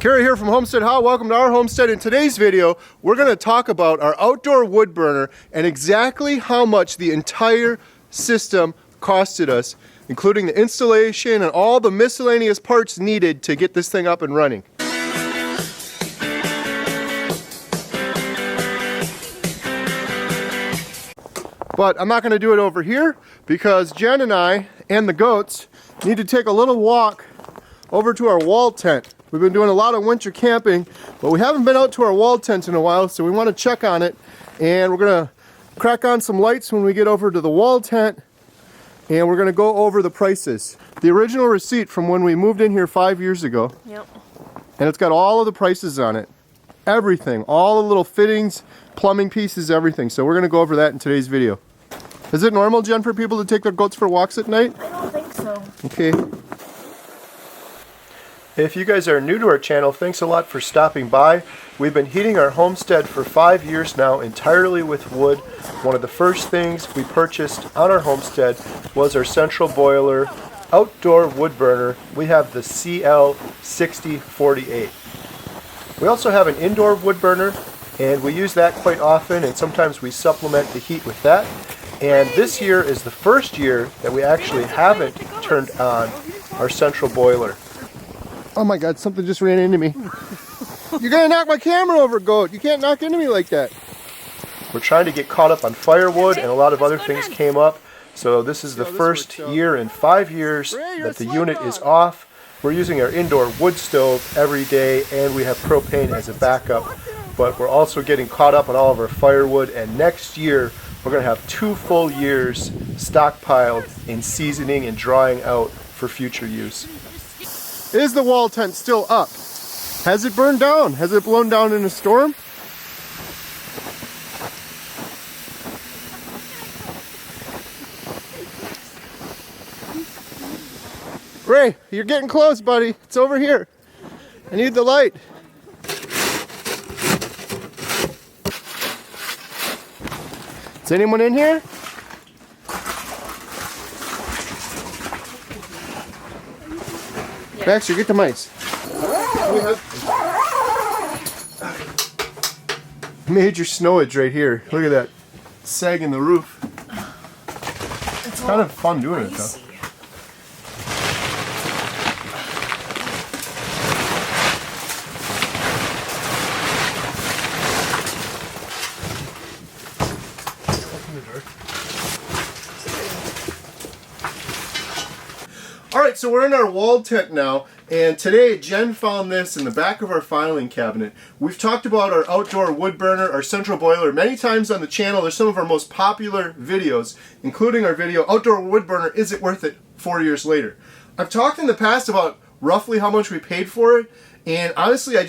Kerry here from Homestead. How? Welcome to our homestead. In today's video, we're going to talk about our outdoor wood burner and exactly how much the entire system costed us, including the installation and all the miscellaneous parts needed to get this thing up and running. But I'm not going to do it over here because Jen and I and the goats need to take a little walk over to our wall tent. We've been doing a lot of winter camping, but we haven't been out to our wall tent in a while, so we want to check on it. And we're going to crack on some lights when we get over to the wall tent, and we're going to go over the prices. The original receipt from when we moved in here 5 years ago. Yep. And it's got all of the prices on it. Everything. All the little fittings, plumbing pieces, everything. So we're going to go over that in today's video. Is it normal, Jen, for people to take their goats for walks at night? I don't think so. Okay. If you guys are new to our channel, thanks a lot for stopping by. We've been heating our homestead for 5 years now entirely with wood. One of the first things we purchased on our homestead was our central boiler outdoor wood burner. We have the Cl6048. We also have an indoor wood burner, and we use that quite often, and sometimes we supplement the heat with that. And this year is the first year that we actually haven't turned on our central boiler. Oh my God, something just ran into me. You're gonna knock my camera over, goat. You can't knock into me like that. We're trying to get caught up on firewood, and a lot of other things came up. So this is the first year in 5 years that the unit is off. We're using our indoor wood stove every day, and we have propane as a backup. But we're also getting caught up on all of our firewood, and next year we're gonna have 2 full years stockpiled in seasoning and drying out for future use. Is the wall tent still up? Has it burned down? Has it blown down in a storm? Ray, you're getting close, buddy. It's over here. I need the light. Is anyone in here? Baxter, get the mice. Major snowage right here. Look at that sag in the roof. It's kind of fun doing it though. Alright, so we're in our wall tent now, and today Jen found this in the back of our filing cabinet. We've talked about our outdoor wood burner, our central boiler, many times on the channel. They're some of our most popular videos, including our video, Outdoor Wood Burner, Is It Worth It? 4 years later. I've talked in the past about roughly how much we paid for it, and honestly I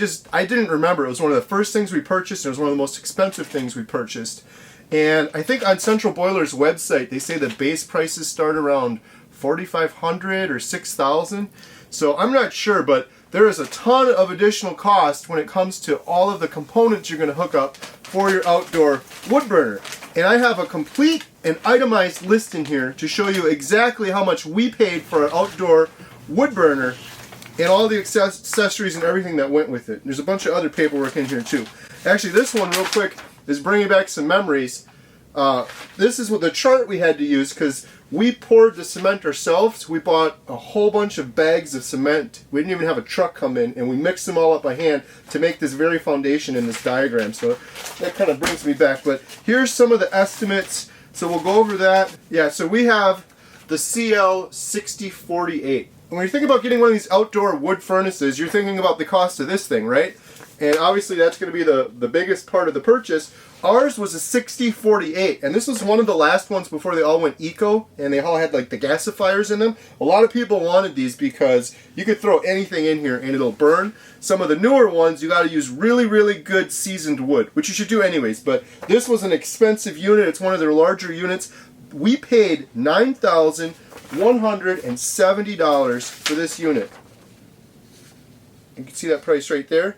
didn't remember. It was one of the first things we purchased, and it was one of the most expensive things we purchased. And I think on Central Boiler's website they say the base prices start around $4,500 or $6,000. So I'm not sure, but there is a ton of additional cost when it comes to all of the components you're going to hook up for your outdoor wood burner. And I have a complete and itemized list in here to show you exactly how much we paid for our outdoor wood burner and all the accessories and everything that went with it. There's a bunch of other paperwork in here too. Actually, this one real quick is bringing back some memories. This is what the chart we had to use because we poured the cement ourselves. We bought a whole bunch of bags of cement. We didn't even have a truck come in, and we mixed them all up by hand to make this very foundation in this diagram. So that kind of brings me back. But here's some of the estimates. So we'll go over that. Yeah, so we have the Cl6048. When you think about getting one of these outdoor wood furnaces, you're thinking about the cost of this thing, right? And obviously that's going to be the biggest part of the purchase. Ours was a 6048, and this was one of the last ones before they all went eco, and they all had like the gasifiers in them. A lot of people wanted these because you could throw anything in here and it'll burn. Some of the newer ones, you got to use really, really good seasoned wood, which you should do anyways, but this was an expensive unit. It's one of their larger units. We paid $9,170 for this unit. You can see that price right there.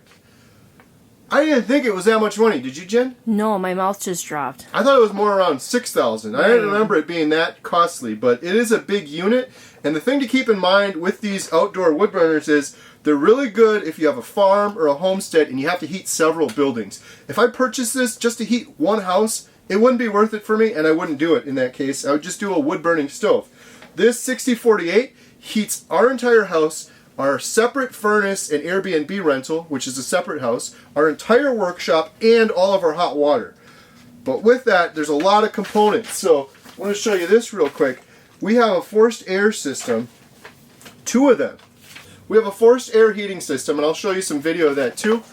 I didn't think it was that much money. Did you, Jen? No, my mouth just dropped. I thought it was more around $6,000. I didn't remember it being that costly, but it is a big unit. And the thing to keep in mind with these outdoor wood burners is They're really good if you have a farm or a homestead and you have to heat several buildings. If I purchased this just to heat one house, it wouldn't be worth it for me, and I wouldn't do it in that case. I would just do a wood-burning stove. This 6048 heats our entire house, our separate furnace and Airbnb rental, which is a separate house, our entire workshop, and all of our hot water. But with that, there's a lot of components. So I want to show you this real quick. We have a forced air system, 2 of them. We have a forced air heating system, and I'll show you some video of that too.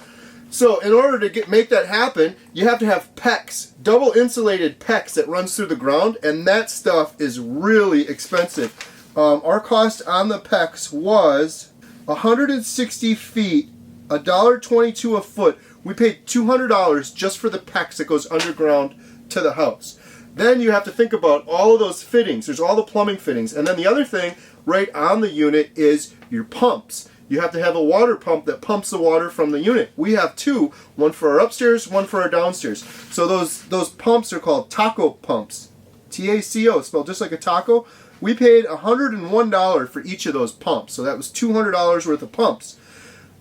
So in order to make that happen, you have to have PEX, double insulated PEX that runs through the ground, and that stuff is really expensive. Our cost on the PEX was 160 feet, $1.22 a foot. We paid $200 just for the PEX that goes underground to the house. Then you have to think about all of those fittings. There's all the plumbing fittings. And then the other thing right on the unit is your pumps. You have to have a water pump that pumps the water from the unit. We have 2, one for our upstairs, one for our downstairs. So those pumps are called taco pumps. T-A-C-O, spelled just like a taco. We paid $101 for each of those pumps. So that was $200 worth of pumps.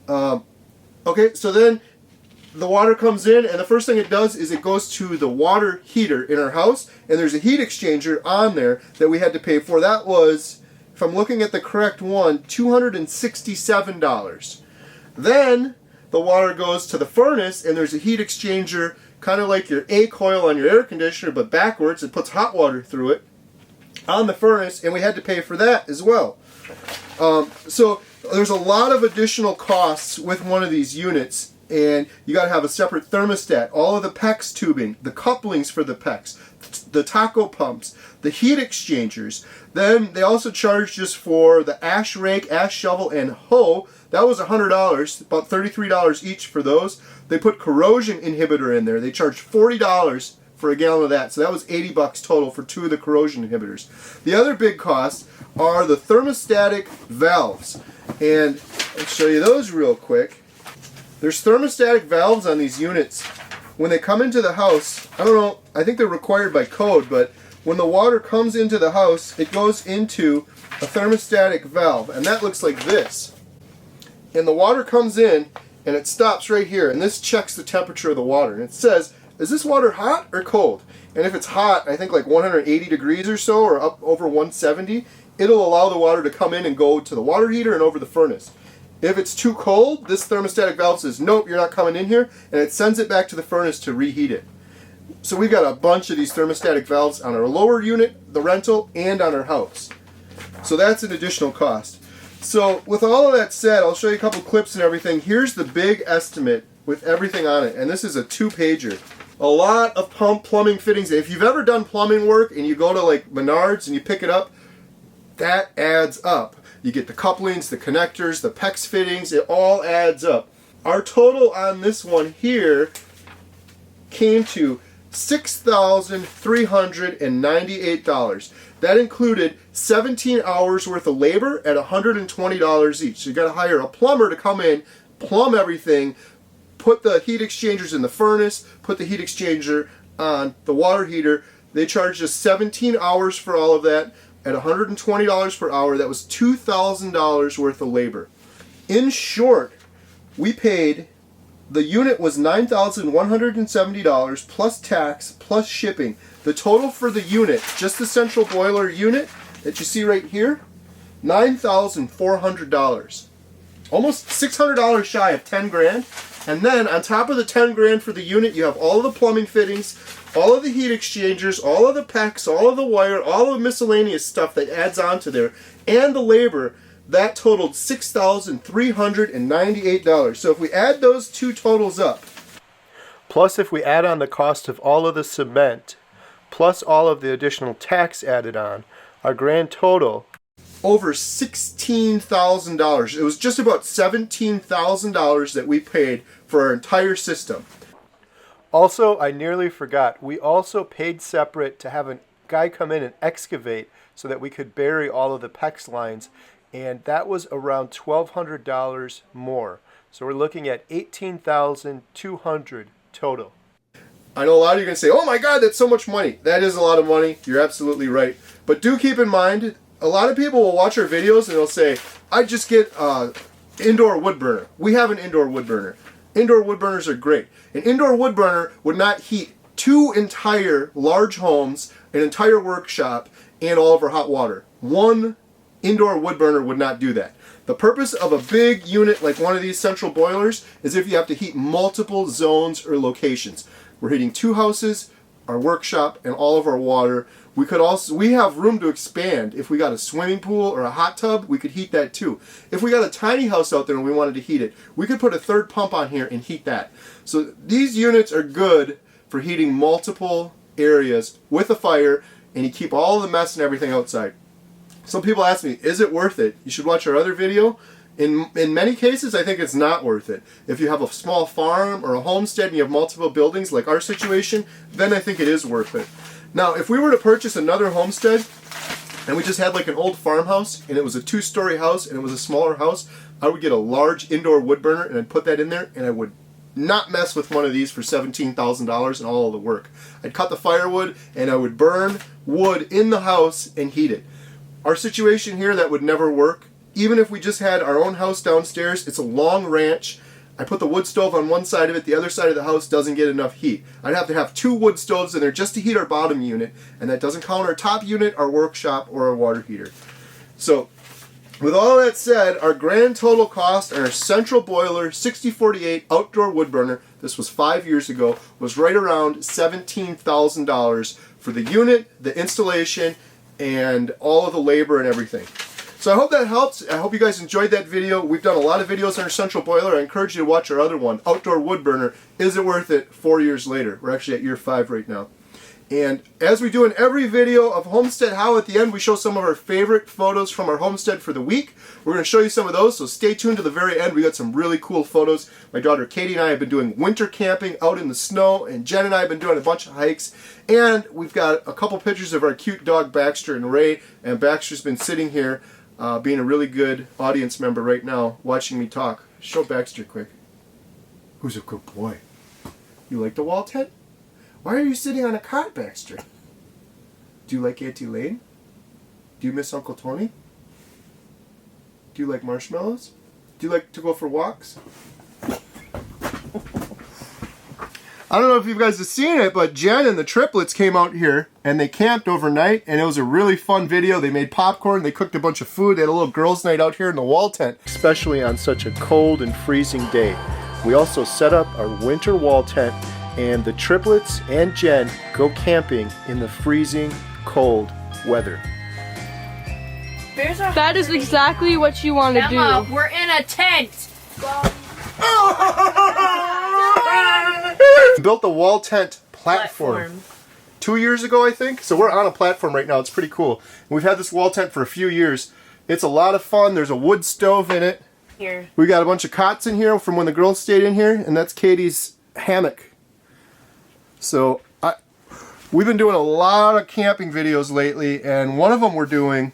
Okay, so then the water comes in, and the first thing it does is it goes to the water heater in our house, and there's a heat exchanger on there that we had to pay for. That was, if I'm looking at the correct one, $267. Then the water goes to the furnace, and there's a heat exchanger, kind of like your A coil on your air conditioner, but backwards. It puts hot water through it on the furnace, and we had to pay for that as well. So there's a lot of additional costs with one of these units. And you got to have a separate thermostat, all of the PEX tubing, the couplings for the PEX, the taco pumps, the heat exchangers. Then they also charged us for the ash rake, ash shovel, and hoe. That was $100, about $33 each for those. They put corrosion inhibitor in there. They charged $40 for a gallon of that. So that was $80 total for 2 of the corrosion inhibitors. The other big costs are the thermostatic valves. And I'll show you those real quick. There's thermostatic valves on these units. When they come into the house, I don't know, I think they're required by code, but when the water comes into the house, it goes into a thermostatic valve, and that looks like this. And the water comes in, and it stops right here, and this checks the temperature of the water. And it says, is this water hot or cold? And if it's hot, I think like 180 degrees or so, or up over 170, it'll allow the water to come in and go to the water heater and over the furnace. If it's too cold, this thermostatic valve says, nope, you're not coming in here, and it sends it back to the furnace to reheat it. So we've got a bunch of these thermostatic valves on our lower unit, the rental, and on our house. So that's an additional cost. So with all of that said, I'll show you a couple clips and everything. Here's the big estimate with everything on it, and this is a 2-pager. A lot of plumbing fittings. If you've ever done plumbing work and you go to like Menards and you pick it up, that adds up. You get the couplings, the connectors, the PEX fittings, it all adds up. Our total on this one here came to $6,398. That included 17 hours worth of labor at $120 each. So you got to hire a plumber to come in, plumb everything, put the heat exchangers in the furnace, put the heat exchanger on the water heater. They charged us 17 hours for all of that. At $120 per hour, that was $2,000 worth of labor. In short, we paid, the unit was $9,170 plus tax plus shipping. The total for the unit, just the central boiler unit that you see right here, $9,400. Almost $600 shy of 10 grand. And then on top of the 10 grand for the unit, you have all of the plumbing fittings, all of the heat exchangers, all of the PEX, all of the wire, all of the miscellaneous stuff that adds on to there, and the labor. That totaled $6,398. So if we add those two totals up, plus if we add on the cost of all of the cement, plus all of the additional tax added on, our grand total, over $16,000. It was just about $17,000 that we paid for our entire system. Also, I nearly forgot, we also paid separate to have a guy come in and excavate so that we could bury all of the PEX lines, and that was around $1,200 more. So we're looking at $18,200 total. I know a lot of you are going to say, oh my God, that's so much money. That is a lot of money. You're absolutely right. But do keep in mind, a lot of people will watch our videos and they'll say, I just get a indoor wood burner. We have an indoor wood burner. Indoor wood burners are great. An indoor wood burner would not heat 2 entire large homes, an entire workshop, and all of our hot water. One indoor wood burner would not do that. The purpose of a big unit like one of these central boilers is if you have to heat multiple zones or locations. We're heating 2 houses, our workshop, and all of our water. We have room to expand. If we got a swimming pool or a hot tub, we could heat that too. If we got a tiny house out there and we wanted to heat it, we could put a 3rd pump on here and heat that. So these units are good for heating multiple areas with a fire, and you keep all the mess and everything outside. Some people ask me, is it worth it? You should watch our other video. In many cases, I think it's not worth it. If you have a small farm or a homestead and you have multiple buildings like our situation, then I think it is worth it. Now, if we were to purchase another homestead and we just had like an old farmhouse and it was a 2-story house and it was a smaller house, I would get a large indoor wood burner and I'd put that in there, and I would not mess with one of these for $17,000 and all of the work. I'd cut the firewood and I would burn wood in the house and heat it. Our situation here, that would never work. Even if we just had our own house downstairs, it's a long ranch. I put the wood stove on one side of it, the other side of the house doesn't get enough heat. I'd have to have 2 wood stoves in there just to heat our bottom unit, and that doesn't count our top unit, our workshop, or our water heater. So, with all that said, our grand total cost on our central boiler 6048 outdoor wood burner, this was 5 years ago, was right around $17,000 for the unit, the installation, and all of the labor and everything. So I hope that helps. I hope you guys enjoyed that video. We've done a lot of videos on our central boiler. I encourage you to watch our other one, Outdoor Wood Burner. Is it worth it 4 years later? We're actually at year 5 right now. And as we do in every video of Homestead How, at the end we show some of our favorite photos from our homestead for the week. We're going to show you some of those, so stay tuned to the very end. We got some really cool photos. My daughter Katie and I have been doing winter camping out in the snow, and Jen and I have been doing a bunch of hikes. And we've got a couple pictures of our cute dog Baxter and Ray, and Baxter's been sitting here being a really good audience member right now, watching me talk. Show Baxter quick. Who's a good boy? You like the wall tent? Why are you sitting on a cot, Baxter? Do you like Auntie Lane? Do you miss Uncle Tony? Do you like marshmallows? Do you like to go for walks? I don't know if you guys have seen it, but Jen and the triplets came out here and they camped overnight, and it was a really fun video. They made popcorn, they cooked a bunch of food, they had a little girls' night out here in the wall tent, especially on such a cold and freezing day. We also set up our winter wall tent, and the triplets and Jen go camping in the freezing cold weather. That is exactly what you want to do. Emma, we're in a tent. Built the wall tent platform 2 years ago, I think. So we're on a platform right now. It's pretty cool. And we've had this wall tent for a few years. It's a lot of fun. There's a wood stove in it. Here. We got a bunch of cots in here from when the girls stayed in here, and that's Katie's hammock. So we've been doing a lot of camping videos lately, and one of them we're doing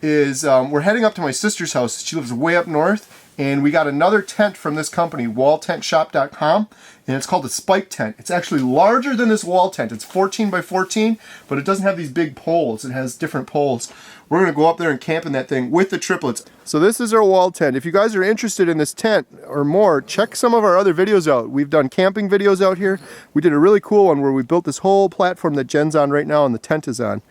is we're heading up to my sister's house. She lives way up north, and we got another tent from this company, walltentshop.com, and it's called a spike tent. It's actually larger than this wall tent. It's 14 by 14, but it doesn't have these big poles. It has different poles. We're going to go up there and camp in that thing with the triplets. So this is our wall tent. If you guys are interested in this tent or more, check some of our other videos out. We've done camping videos out here. We did a really cool one where we built this whole platform that Jen's on right now and the tent is on.